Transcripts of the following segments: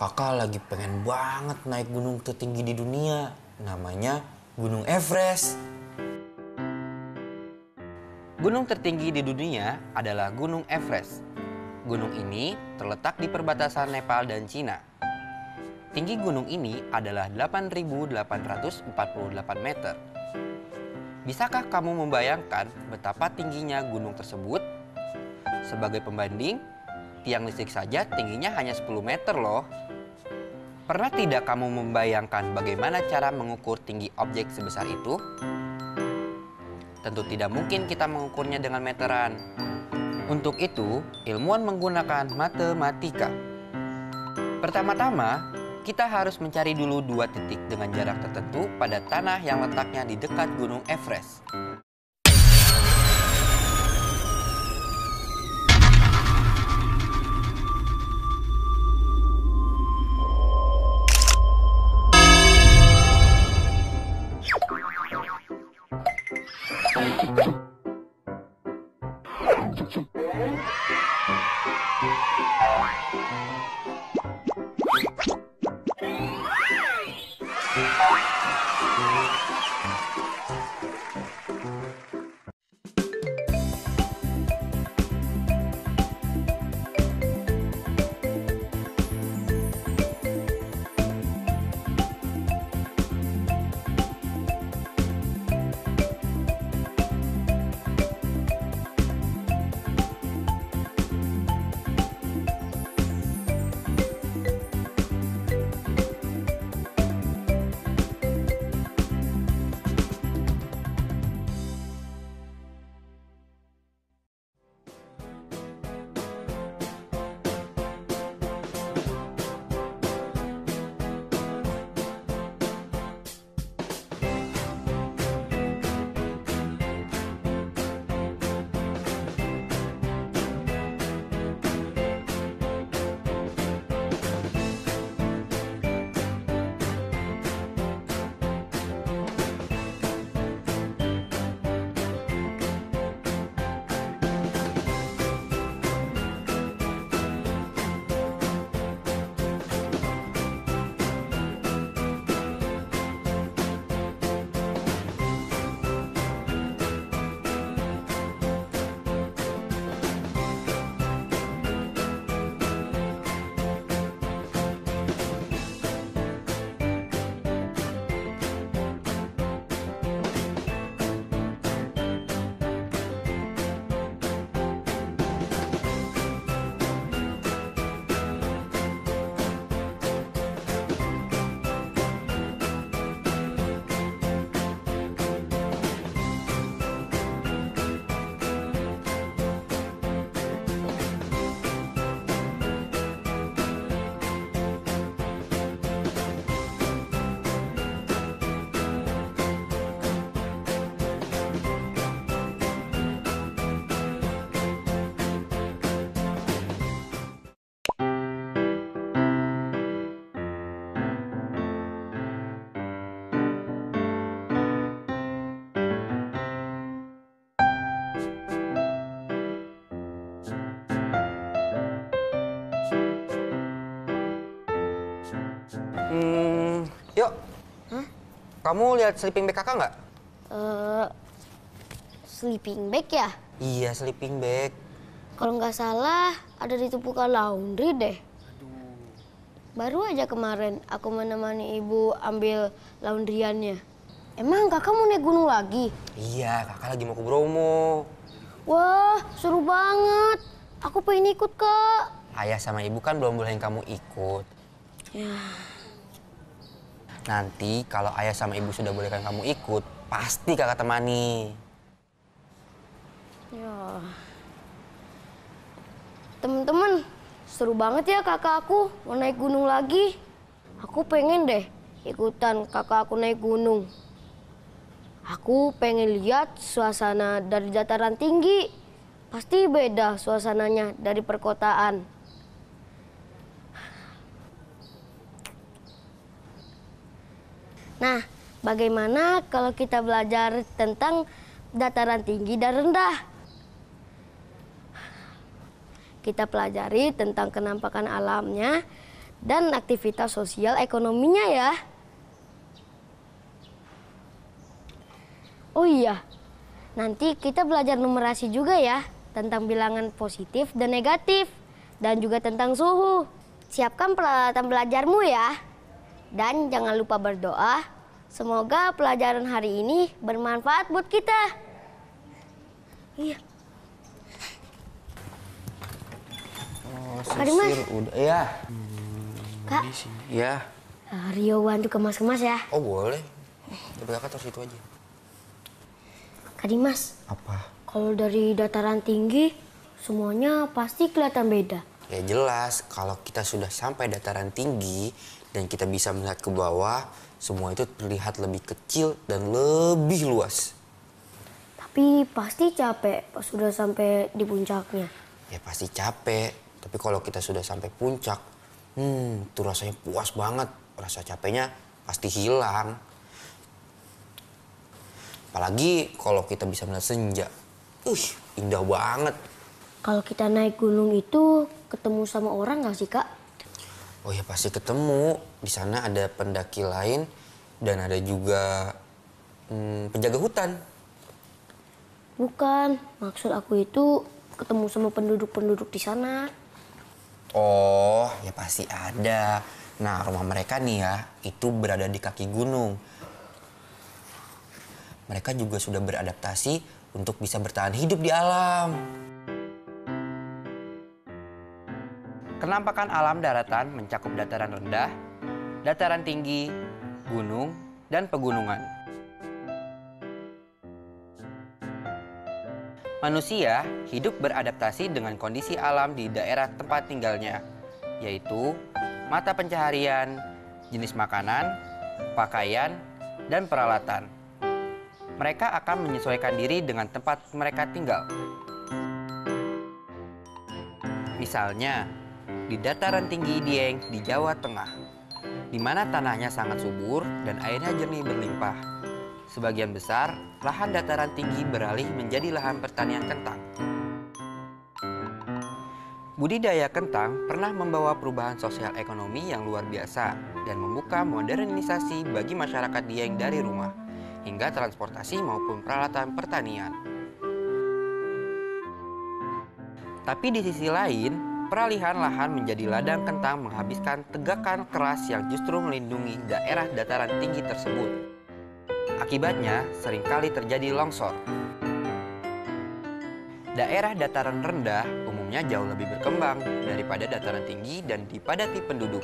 Kakak lagi pengen banget naik gunung tertinggi di dunia. Namanya Gunung Everest. Gunung tertinggi di dunia adalah Gunung Everest. Gunung ini terletak di perbatasan Nepal dan Cina. Tinggi gunung ini adalah 8.848 meter. Bisakah kamu membayangkan betapa tingginya gunung tersebut? Sebagai pembanding, tiang listrik saja tingginya hanya 10 meter loh. Pernah tidak kamu membayangkan bagaimana cara mengukur tinggi objek sebesar itu? Tentu tidak mungkin kita mengukurnya dengan meteran. Untuk itu, ilmuwan menggunakan matematika. Pertama-tama, kita harus mencari dulu dua titik dengan jarak tertentu pada tanah yang letaknya di dekat Gunung Everest. Yuk. Kamu lihat sleeping bag kakak nggak? Sleeping bag ya? Iya, sleeping bag. Kalau nggak salah ada di tumpukan laundry deh. Baru aja kemarin aku menemani ibu ambil laundryannya. Emang kakak mau naik gunung lagi? Iya, kakak lagi mau ke Bromo. Wah, seru banget. Aku pengen ikut, Kak. Ayah sama ibu kan belum bolehin kamu ikut. Ya. Nanti kalau ayah sama ibu sudah bolehkan kamu ikut, pasti kakak temani. Ya. Temen-temen, seru banget ya kakak aku mau naik gunung lagi. Aku pengen deh ikutan kakak aku naik gunung. Aku pengen lihat suasana dari dataran tinggi. Pasti beda suasananya dari perkotaan. Nah, bagaimana kalau kita belajar tentang dataran tinggi dan rendah? Kita pelajari tentang kenampakan alamnya dan aktivitas sosial ekonominya ya. Oh iya, nanti kita belajar numerasi juga ya, tentang bilangan positif dan negatif, dan juga tentang suhu. Siapkan peralatan belajarmu ya. Dan jangan lupa berdoa, semoga pelajaran hari ini bermanfaat buat kita. Iya. Oh, Kak Dimas. udah ya. Kak, Ya. Rio bantu kemas-kemas ya. Oh, boleh. Tapi kakak taruh situ aja. Kak Dimas, Apa? kalau dari dataran tinggi, semuanya pasti kelihatan beda. Ya jelas, kalau kita sudah sampai dataran tinggi dan kita bisa melihat ke bawah, semua itu terlihat lebih kecil dan lebih luas. Tapi pasti capek pas sudah sampai di puncaknya. Ya pasti capek, tapi kalau kita sudah sampai puncak, itu rasanya puas banget. Rasa capeknya pasti hilang. Apalagi kalau kita bisa melihat senja. Indah banget. Kalau kita naik gunung itu ketemu sama orang nggak sih, Kak? Oh ya pasti ketemu. Di sana ada pendaki lain dan ada juga penjaga hutan. Bukan, maksud aku itu ketemu sama penduduk-penduduk di sana. Oh, ya pasti ada. Nah, rumah mereka nih ya, itu berada di kaki gunung. Mereka juga sudah beradaptasi untuk bisa bertahan hidup di alam. Kenampakan alam daratan mencakup dataran rendah, dataran tinggi, gunung, dan pegunungan. Manusia hidup beradaptasi dengan kondisi alam di daerah tempat tinggalnya, yaitu mata pencaharian, jenis makanan, pakaian, dan peralatan. Mereka akan menyesuaikan diri dengan tempat mereka tinggal. Misalnya, di dataran tinggi Dieng di Jawa Tengah, di mana tanahnya sangat subur dan airnya jernih berlimpah. Sebagian besar, lahan dataran tinggi beralih menjadi lahan pertanian kentang. Budidaya kentang pernah membawa perubahan sosial ekonomi yang luar biasa dan membuka modernisasi bagi masyarakat Dieng dari rumah, hingga transportasi maupun peralatan pertanian. Tapi di sisi lain, peralihan lahan menjadi ladang kentang menghabiskan tegakan keras yang justru melindungi daerah dataran tinggi tersebut. Akibatnya, seringkali terjadi longsor. Daerah dataran rendah umumnya jauh lebih berkembang daripada dataran tinggi dan dipadati penduduk.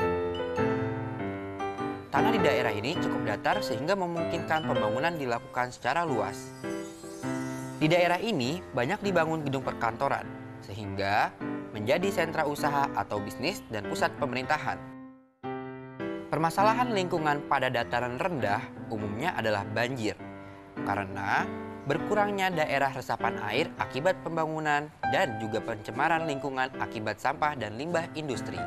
Tanah di daerah ini cukup datar sehingga memungkinkan pembangunan dilakukan secara luas. Di daerah ini banyak dibangun gedung perkantoran, sehingga menjadi sentra usaha atau bisnis dan pusat pemerintahan. Permasalahan lingkungan pada dataran rendah umumnya adalah banjir, karena berkurangnya daerah resapan air akibat pembangunan dan juga pencemaran lingkungan akibat sampah dan limbah industri.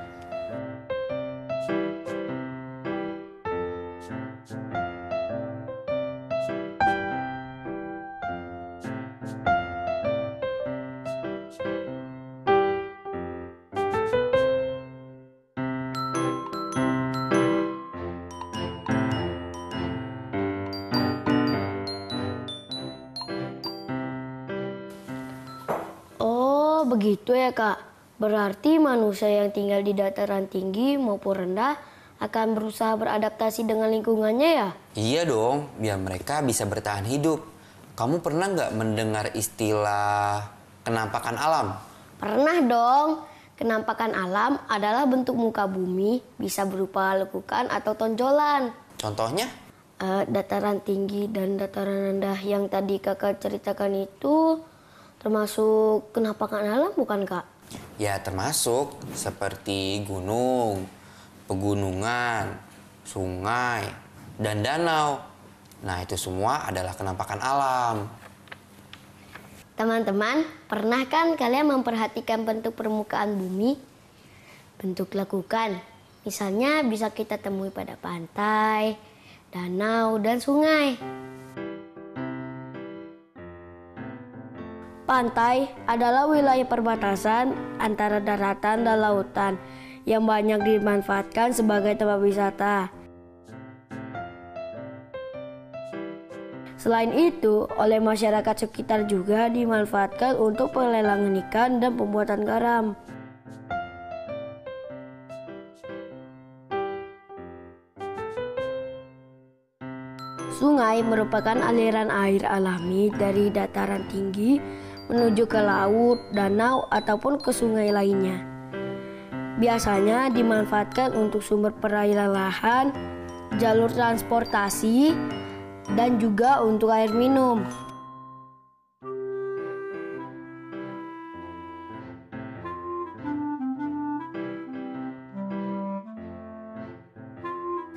Oh, begitu ya, Kak. Berarti manusia yang tinggal di dataran tinggi maupun rendah akan berusaha beradaptasi dengan lingkungannya ya? Iya dong, biar mereka bisa bertahan hidup. Kamu pernah nggak mendengar istilah kenampakan alam? Pernah dong. Kenampakan alam adalah bentuk muka bumi, bisa berupa lekukan atau tonjolan. Contohnya? Dataran tinggi dan dataran rendah yang tadi kakak ceritakan itu termasuk kenampakan alam bukan, Kak? Ya termasuk seperti gunung, pegunungan, sungai, dan danau. Nah itu semua adalah kenampakan alam. Teman-teman, pernah kan kalian memperhatikan bentuk permukaan bumi? Bentuk lekukan, misalnya bisa kita temui pada pantai, danau, dan sungai. Pantai adalah wilayah perbatasan antara daratan dan lautan yang banyak dimanfaatkan sebagai tempat wisata. Selain itu, oleh masyarakat sekitar juga dimanfaatkan untuk pelelangan ikan dan pembuatan garam. Sungai merupakan aliran air alami dari dataran tinggi menuju ke laut, danau, ataupun ke sungai lainnya. Biasanya dimanfaatkan untuk sumber perairan lahan, jalur transportasi, dan juga untuk air minum.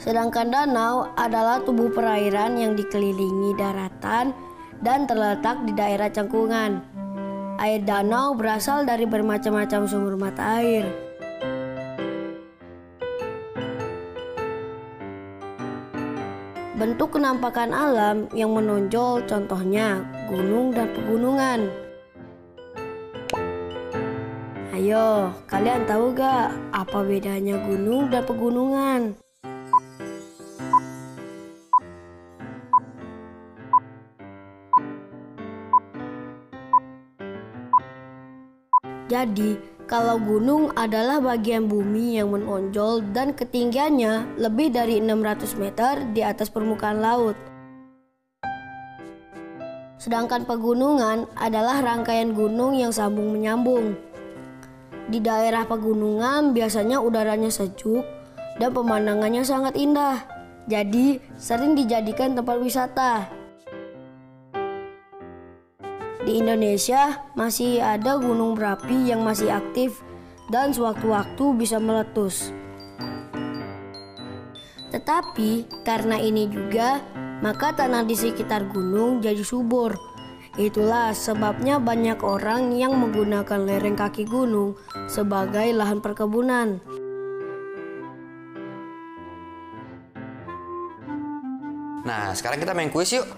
Sedangkan danau adalah tubuh perairan yang dikelilingi daratan dan terletak di daerah cangkungan. Air danau berasal dari bermacam-macam sumber mata air. Bentuk penampakan alam yang menonjol contohnya gunung dan pegunungan. Ayo, kalian tahu gak apa bedanya gunung dan pegunungan? Jadi, kalau gunung adalah bagian bumi yang menonjol dan ketinggiannya lebih dari 600 meter di atas permukaan laut. Sedangkan pegunungan adalah rangkaian gunung yang sambung menyambung. Di daerah pegunungan biasanya udaranya sejuk dan pemandangannya sangat indah. Jadi, sering dijadikan tempat wisata. Di Indonesia masih ada gunung berapi yang masih aktif dan sewaktu-waktu bisa meletus. Tetapi karena ini juga, maka tanah di sekitar gunung jadi subur. Itulah sebabnya banyak orang yang menggunakan lereng kaki gunung sebagai lahan perkebunan. Nah, sekarang kita main kuis yuk.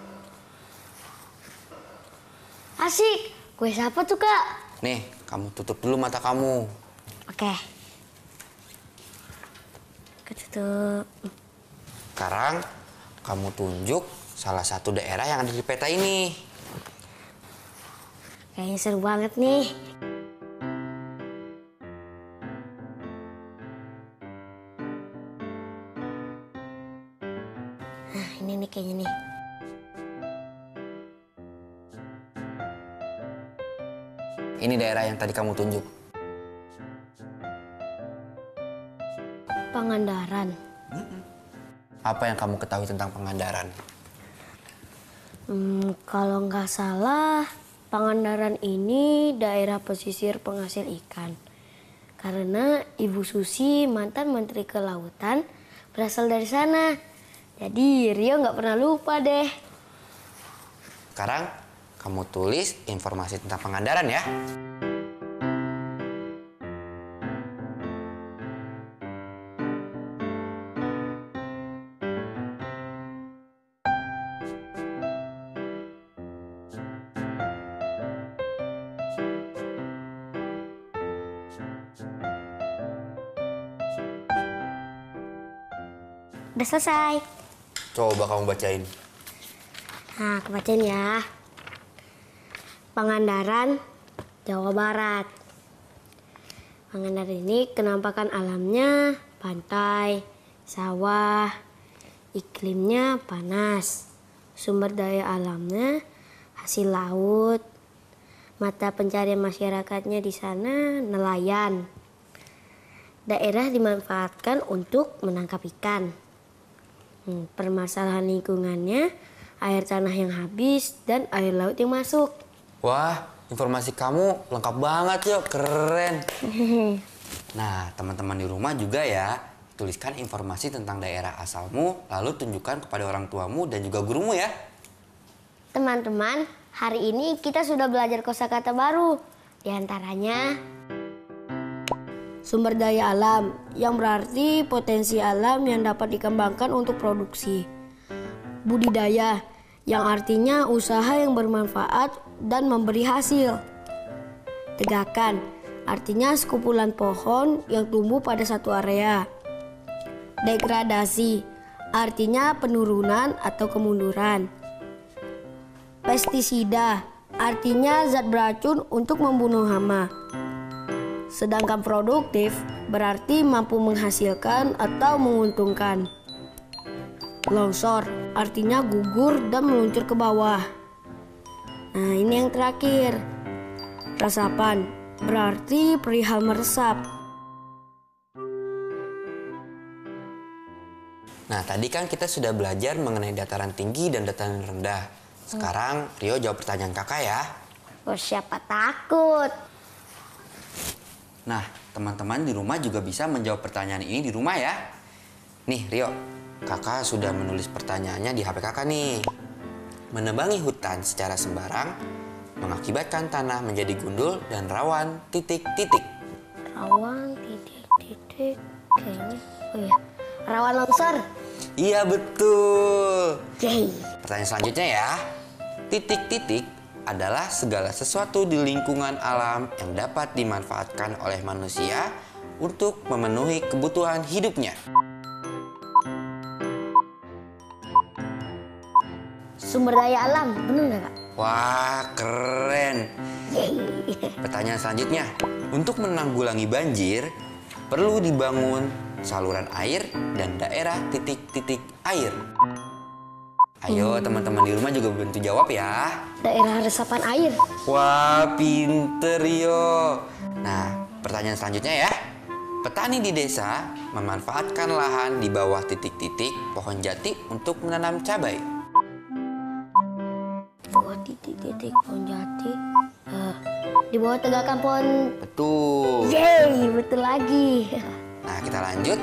Asik, kuis apa tuh Kak? Nih, kamu tutup dulu mata kamu. Oke. Ketutup. Sekarang kamu tunjuk salah satu daerah yang ada di peta ini. Kayaknya seru banget nih. Nah, ini nih kayaknya nih. Ini daerah yang tadi kamu tunjuk. Pangandaran. Apa yang kamu ketahui tentang Pangandaran? Kalau nggak salah, Pangandaran ini daerah pesisir penghasil ikan. Karena Ibu Susi, mantan Menteri Kelautan, berasal dari sana. Jadi Rio nggak pernah lupa deh. Sekarang kamu tulis informasi tentang Pangandaran ya. Udah selesai. Coba kamu bacain. Nah, aku bacain ya. Pangandaran, Jawa Barat. Pangandaran ini kenampakan alamnya pantai, sawah, iklimnya panas, sumber daya alamnya hasil laut, mata pencarian masyarakatnya di sana nelayan. Daerah dimanfaatkan untuk menangkap ikan. Permasalahan lingkungannya, air tanah yang habis dan air laut yang masuk. Wah, informasi kamu lengkap banget yuk, keren. Nah, teman-teman di rumah juga ya, tuliskan informasi tentang daerah asalmu, lalu tunjukkan kepada orang tuamu dan juga gurumu ya. Teman-teman, hari ini kita sudah belajar kosakata baru. Di antaranya sumber daya alam, yang berarti potensi alam yang dapat dikembangkan untuk produksi. Budidaya, yang artinya usaha yang bermanfaat dan memberi hasil. Tegakan, artinya sekumpulan pohon yang tumbuh pada satu area. Degradasi, artinya penurunan atau kemunduran. Pestisida, artinya zat beracun untuk membunuh hama. Sedangkan produktif berarti mampu menghasilkan atau menguntungkan. Longsor, artinya gugur dan meluncur ke bawah. Nah, ini yang terakhir. Resapan, berarti perihal meresap. Nah, tadi kan kita sudah belajar mengenai dataran tinggi dan dataran rendah. Sekarang Rio jawab pertanyaan kakak ya. Oh, siapa takut? Nah, teman-teman di rumah juga bisa menjawab pertanyaan ini di rumah ya. Nih Rio, kakak sudah menulis pertanyaannya di HP kakak nih. Menebangi hutan secara sembarang mengakibatkan tanah menjadi gundul dan rawan titik-titik. Rawan titik-titik kayaknya. Oh iya, rawan longsor. Iya betul. Yeay. Pertanyaan selanjutnya ya. Titik-titik adalah segala sesuatu di lingkungan alam yang dapat dimanfaatkan oleh manusia untuk memenuhi kebutuhan hidupnya. Sumber daya alam, bener nggak Kak? Wah, keren. Pertanyaan selanjutnya. Untuk menanggulangi banjir, perlu dibangun saluran air dan daerah titik-titik air. Ayo teman-teman di rumah juga bantu jawab ya. Daerah resapan air. Wah, pinter Rio. Nah, pertanyaan selanjutnya ya. Petani di desa memanfaatkan lahan di bawah titik-titik pohon jati untuk menanam cabai. Bawah titik-titik pohon jati. Di bawah tegakan pohon. Betul. Yeay, betul lagi. Nah, kita lanjut.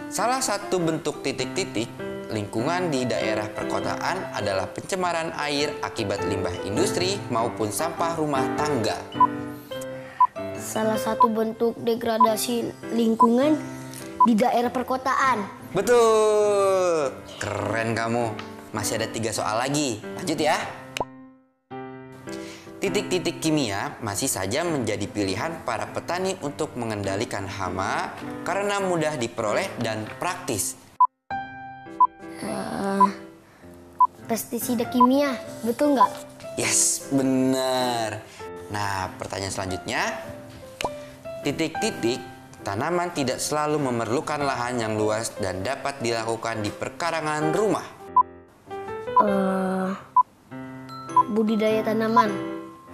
Salah satu bentuk titik-titik lingkungan di daerah perkotaan adalah pencemaran air akibat limbah industri maupun sampah rumah tangga. Salah satu bentuk degradasi lingkungan di daerah perkotaan. Betul. Keren kamu. Masih ada 3 soal lagi. Lanjut ya. Titik-titik kimia masih saja menjadi pilihan para petani untuk mengendalikan hama karena mudah diperoleh dan praktis. Pestisida kimia, betul nggak? Yes, benar. Nah, pertanyaan selanjutnya. Titik-titik tanaman tidak selalu memerlukan lahan yang luas dan dapat dilakukan di perkarangan rumah. Budidaya tanaman.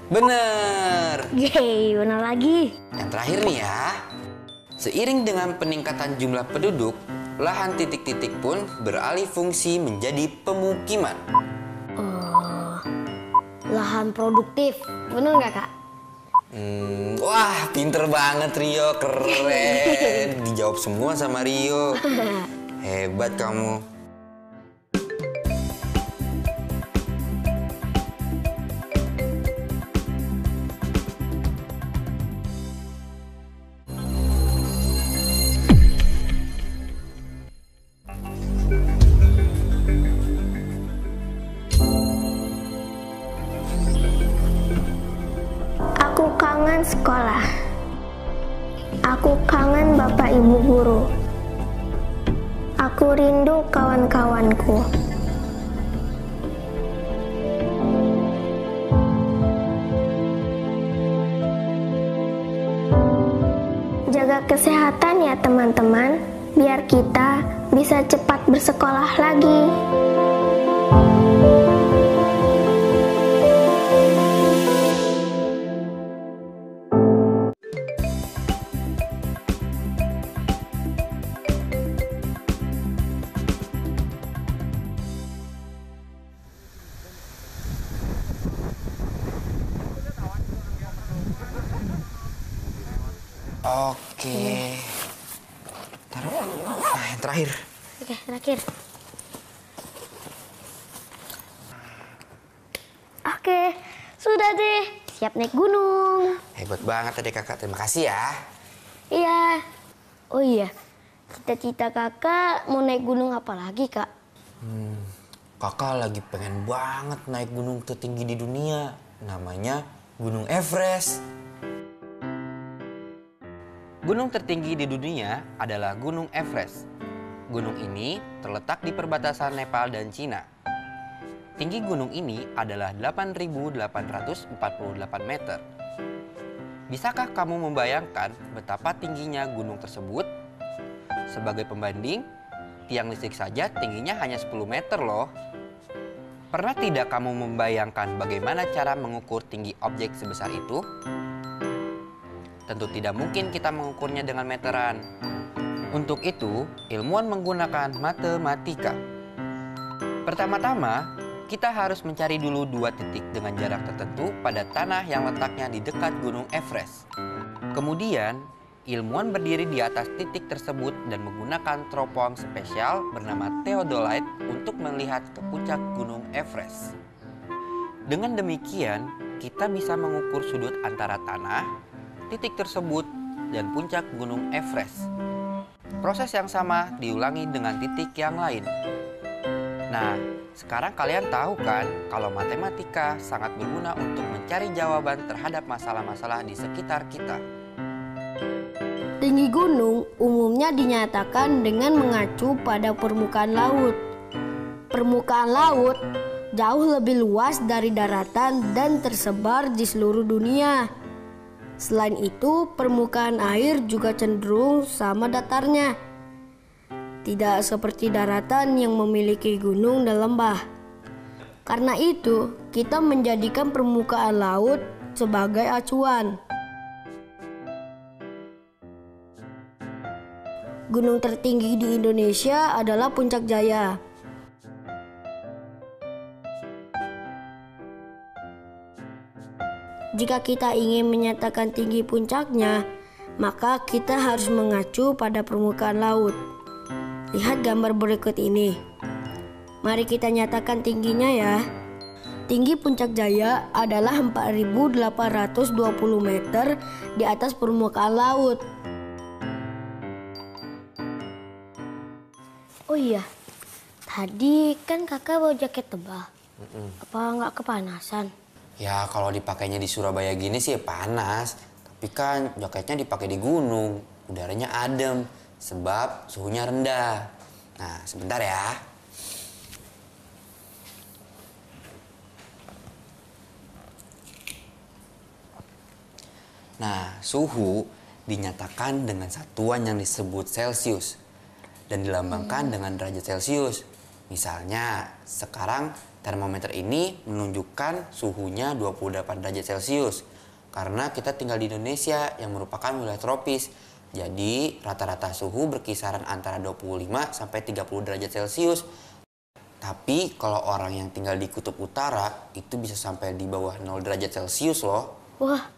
Benar. Yeay, benar lagi. Yang terakhir nih ya. Seiring dengan peningkatan jumlah penduduk, lahan titik-titik pun beralih fungsi menjadi pemukiman. Lahan produktif, benar nggak Kak? Wah, pinter banget Rio, keren. Dijawab semua sama Rio. Hebat kamu. Aku kangen sekolah. Aku kangen Bapak Ibu guru. Aku rindu kawan-kawanku. Jaga kesehatan ya teman-teman, biar kita bisa cepat bersekolah lagi. Oke. Taruh. Nah, yang terakhir. Oke, terakhir. Oke, sudah deh. Siap naik gunung. Hebat banget tadi kakak. Terima kasih ya. Iya. Oh iya, cita-cita kakak mau naik gunung apa lagi Kak? Kakak lagi pengen banget naik gunung tertinggi di dunia. Namanya Gunung Everest. Gunung tertinggi di dunia adalah Gunung Everest. Gunung ini terletak di perbatasan Nepal dan Cina. Tinggi gunung ini adalah 8.848 meter. Bisakah kamu membayangkan betapa tingginya gunung tersebut? Sebagai pembanding, tiang listrik saja tingginya hanya 10 meter loh. Pernah tidak kamu membayangkan bagaimana cara mengukur tinggi objek sebesar itu? Tentu tidak mungkin kita mengukurnya dengan meteran. Untuk itu, ilmuwan menggunakan matematika. Pertama-tama, kita harus mencari dulu 2 titik dengan jarak tertentu pada tanah yang letaknya di dekat Gunung Everest. Kemudian, ilmuwan berdiri di atas titik tersebut dan menggunakan teropong spesial bernama theodolite untuk melihat ke puncak Gunung Everest. Dengan demikian, kita bisa mengukur sudut antara tanah, titik tersebut, dan puncak Gunung Everest. Proses yang sama diulangi dengan titik yang lain. Nah, sekarang kalian tahu kan kalau matematika sangat berguna untuk mencari jawaban terhadap masalah-masalah di sekitar kita. Tinggi gunung umumnya dinyatakan dengan mengacu pada permukaan laut. Permukaan laut jauh lebih luas dari daratan dan tersebar di seluruh dunia. Selain itu, permukaan air juga cenderung sama datarnya. Tidak seperti daratan yang memiliki gunung dan lembah. Karena itu, kita menjadikan permukaan laut sebagai acuan. Gunung tertinggi di Indonesia adalah Puncak Jaya. Jika kita ingin menyatakan tinggi puncaknya, maka kita harus mengacu pada permukaan laut. Lihat gambar berikut ini. Mari kita nyatakan tingginya ya. Tinggi Puncak Jaya adalah 4.820 meter di atas permukaan laut. Oh iya, tadi kan kakak bawa jaket tebal. Apa nggak kepanasan? Ya kalau dipakainya di Surabaya gini sih panas. Tapi kan jaketnya dipakai di gunung. Udaranya adem. Sebab suhunya rendah. Nah sebentar ya. Nah suhu dinyatakan dengan satuan yang disebut Celcius. Dan dilambangkan dengan derajat Celcius. Misalnya sekarang termometer ini menunjukkan suhunya 28 derajat Celcius. Karena kita tinggal di Indonesia yang merupakan wilayah tropis. Jadi rata-rata suhu berkisaran antara 25 sampai 30 derajat Celcius. Tapi kalau orang yang tinggal di kutub utara itu bisa sampai di bawah 0 derajat Celcius loh. Wah,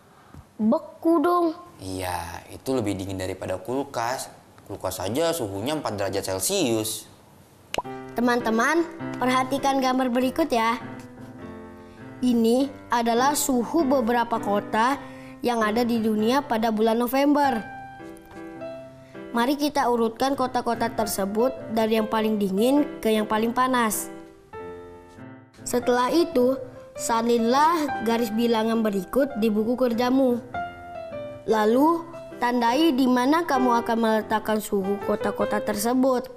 beku dong. Iya, itu lebih dingin daripada kulkas. Kulkas saja suhunya 4 derajat Celcius. Teman-teman, perhatikan gambar berikut ya. Ini adalah suhu beberapa kota yang ada di dunia pada bulan November. Mari kita urutkan kota-kota tersebut dari yang paling dingin ke yang paling panas. Setelah itu, salinlah garis bilangan berikut di buku kerjamu. Lalu, tandai di mana kamu akan meletakkan suhu kota-kota tersebut.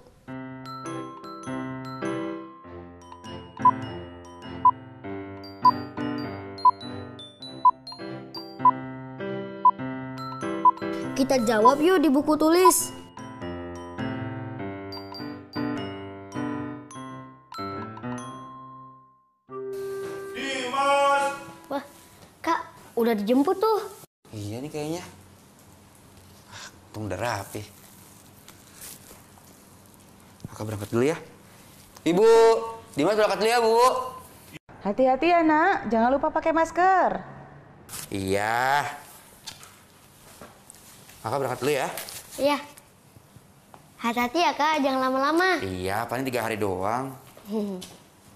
Kita jawab yuk di buku tulis. Dimas! Wah, Kak, udah dijemput tuh. Iya nih kayaknya. Untung udah rapi. Kakak berangkat dulu ya. Ibu, Dimas berangkat dulu ya, Bu. Hati-hati ya nak, jangan lupa pakai masker. Iya. Kakak berangkat dulu ya. Iya. Hati-hati ya Kak, jangan lama-lama. Iya, paling 3 hari doang.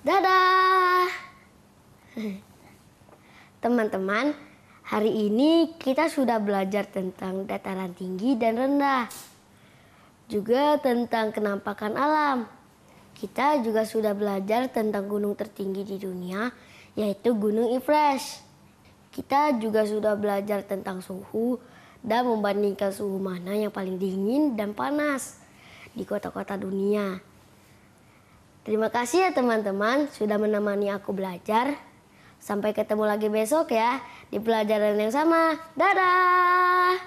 Dadah. Teman-teman, hari ini kita sudah belajar tentang dataran tinggi dan rendah. Juga tentang kenampakan alam. Kita juga sudah belajar tentang gunung tertinggi di dunia, yaitu Gunung Everest. Kita juga sudah belajar tentang suhu dan membandingkan suhu mana yang paling dingin dan panas di kota-kota dunia. Terima kasih ya teman-teman sudah menemani aku belajar. Sampai ketemu lagi besok ya di pelajaran yang sama. Dadah!